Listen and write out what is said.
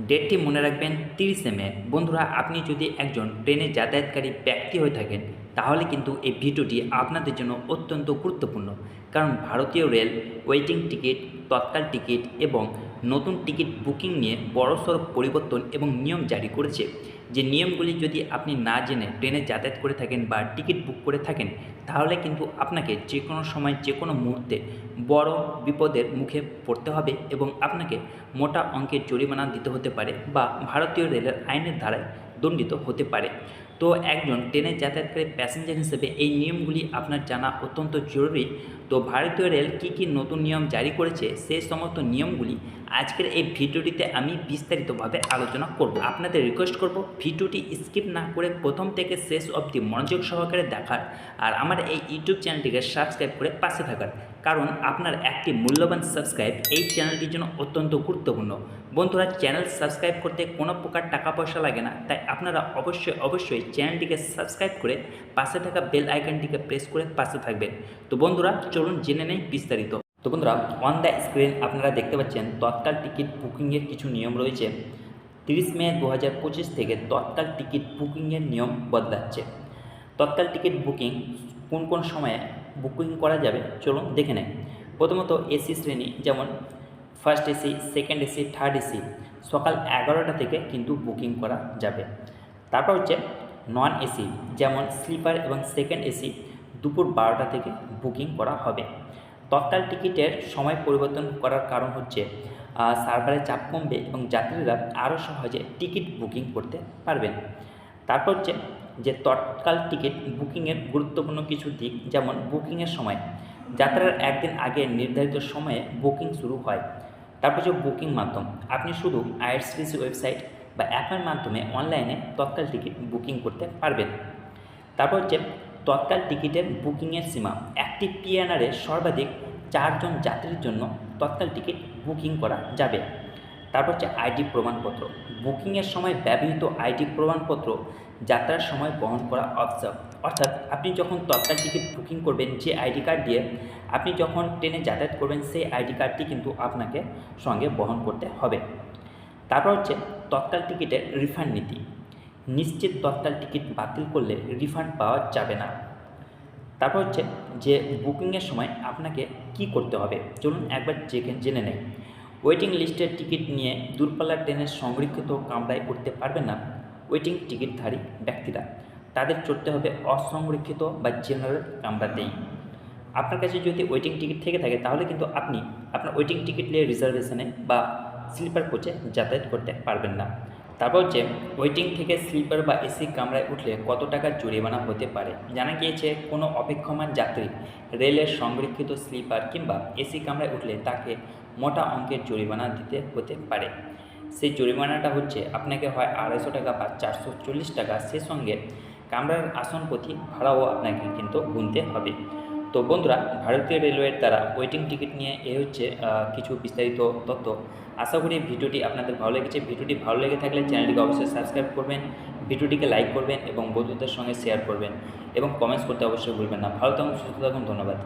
ডেটটি মনে রাখবেন 30শে মে। বন্ধুরা, আপনি যদি একজন ট্রেনে যাতায়াতকারী ব্যক্তি হয়ে থাকেন তাহলে কিন্তু এই ভিডিওটি আপনাদের জন্য অত্যন্ত গুরুত্বপূর্ণ। কারণ ভারতীয় রেল ওয়েটিং টিকিট, তৎকাল টিকিট এবং নতুন টিকিট বুকিং নিয়ে বড়সড় পরিবর্তন এবং নিয়ম জারি করেছে। যে নিয়মগুলি যদি আপনি না জেনে ট্রেনে যাতায়াত করে থাকেন বা টিকিট বুক করে থাকেন তাহলে কিন্তু আপনাকে যে কোনো সময় যে কোনো মুহূর্তে বড় বিপদের মুখে পড়তে হবে এবং আপনাকে মোটা অঙ্কের জরিমানা দিতে হতে পারে বা ভারতীয় রেলের আইনের ধারায় দণ্ডিত হতে পারে। তো একজন ট্রেনে যাতায়াতকারী প্যাসেঞ্জার হিসেবে এই নিয়মগুলি আপনার জানা অত্যন্ত জরুরি। তো ভারতীয় রেল কী কী নতুন নিয়ম জারি করেছে সেই সমস্ত নিয়মগুলি আজকের এই ভিডিওটিতে আমি বিস্তারিতভাবে আলোচনা করব। আপনাদের রিকোয়েস্ট করব ভিডিওটি স্কিপ না করে প্রথম থেকে শেষ অবধি মনোযোগ সহকারে দেখার আর আমার এই ইউটিউব চ্যানেলটিকে সাবস্ক্রাইব করে পাশে থাকার, কারণ আপনার একটি মূল্যবান সাবস্ক্রাইব এই চ্যানেলটির জন্য অত্যন্ত গুরুত্বপূর্ণ। বন্ধুরা, চ্যানেল সাবস্ক্রাইব করতে কোনো প্রকার টাকা পয়সা লাগে না, তাই আপনারা অবশ্যই চ্যানেলটিকে সাবস্ক্রাইব করে পাশে থাকা বেল আইকনটিকে প্রেস করে পাশে থাকবেন। তো বন্ধুরা, চলুন জেনে নেই বিস্তারিত। তো বন্ধুরা, অন দ্য স্ক্রিন আপনারা দেখতে পাচ্ছেন তৎকাল টিকিট বুকিংয়ের কিছু নিয়ম রয়েছে। 30 মে 2025 থেকে তৎকাল টিকিট বুকিংয়ের নিয়ম বদলাচ্ছে। তৎকাল টিকিট বুকিং কোন কোন সময়ে বুকিং করা যাবে চলুন দেখে নেই। প্রথমত এসি শ্রেণী, যেমন first AC, second AC, third AC সকাল 11টা থেকে কিন্তু বুকিং করা যাবে। তারপর হচ্ছে নন এসি, যেমন স্লিপার এবং সেকেন্ড এসি দুপুর 12টা থেকে বুকিং করা হবে। তৎকাল টিকিটের সময় পরিবর্তন করার কারণ হচ্ছে সার্ভারের চাপ কমবে এবং যাত্রীরা আরও সহজে টিকিট বুকিং করতে পারবেন। তারপর হচ্ছে যে তৎকাল টিকিট বুকিংয়ের গুরুত্বপূর্ণ কিছু দিক, যেমন বুকিংয়ের সময় যাত্রার একদিন আগে নির্ধারিত সময়ে বুকিং শুরু হয়। তারপর হচ্ছে বুকিং মাধ্যম, আপনি শুধু আইআরসিটিসি ওয়েবসাইট বা অ্যাপের মাধ্যমে অনলাইনে তৎকাল টিকিট বুকিং করতে পারবেন। তারপর হচ্ছে তৎকাল টিকিটের বুকিংয়ের সীমা, একটি পিএনআরে সর্বাধিক 4 জন যাত্রীর জন্য তৎকাল টিকিট বুকিং করা যাবে। তারপর হচ্ছে আইডি প্রমাণপত্র, বুকিংয়ের সময় ব্যবহৃত আইডি প্রমাণপত্র যাত্রার সময় বহন করা অবজর্ভ, অর্থাৎ আপনি যখন তৎকাল টিকিট বুকিং করবেন যে আইডি কার্ড দিয়ে আপনি যখন ট্রেনে যাতায়াত করবেন সেই আইডি কার্ডটি কিন্তু আপনাকে সঙ্গে বহন করতে হবে। তারপর হচ্ছে তৎকাল টিকিটের রিফান্ড নীতি, নিশ্চিত তৎকাল টিকিট বাতিল করলে রিফান্ড পাওয়া যাবে না। তারপর হচ্ছে যে বুকিংয়ের সময় আপনাকে কি করতে হবে চলুন একবার জেনে নেই। ওয়েটিং লিস্টের টিকিট নিয়ে দূরপাল্লার ট্রেনের সংরক্ষিত কামরায় উঠতে পারবেন না ওয়েটিং টিকিটধারী ব্যক্তিরা, তাদের চড়তে হবে অসংরক্ষিত বা জেনারেল কামরাতেই। আপনার কাছে যদি ওয়েটিং টিকিট থেকে থাকে তাহলে কিন্তু আপনি আপনার ওয়েটিং টিকিট নিয়ে রিজার্ভেশনে বা স্লিপার কোচে যাতায়াত করতে পারবেন না। তারপর হচ্ছে ওয়েটিং থেকে স্লিপার বা এসি কামরায় উঠলে কত টাকা জরিমানা হতে পারে। জানা গিয়েছে কোনো অপেক্ষমান যাত্রী রেলের সংরক্ষিত স্লিপার কিংবা এসি কামরায় উঠলে তাকে মোটা অঙ্কের জরিমানা দিতে হতে পারে। সেই জরিমানাটা হচ্ছে আপনাকে হয় 250 টাকা বা 440 টাকা, সে সঙ্গে কামরার আসন প্রতি ভাড়াও আপনাকে কিন্তু গুনতে হবে। তো বন্ধুরা, ভারতীয় রেলওয়ের দ্বারা ওয়েটিং টিকিট নিয়ে হচ্ছে কিছু বিস্তারিত তথ্য। আশা করি ভিডিওটি আপনাদের ভালো লেগেছে। ভিডিওটি ভালো লেগে থাকলে চ্যানেলটিকে অবশ্যই সাবস্ক্রাইব করবেন, ভিডিওটিকে লাইক করবেন এবং বন্ধুদের সঙ্গে শেয়ার করবেন এবং কমেন্টস করতে অবশ্যই ভুলবেন না। ভালো থাকুন, সুস্থ থাকুন, ধন্যবাদ।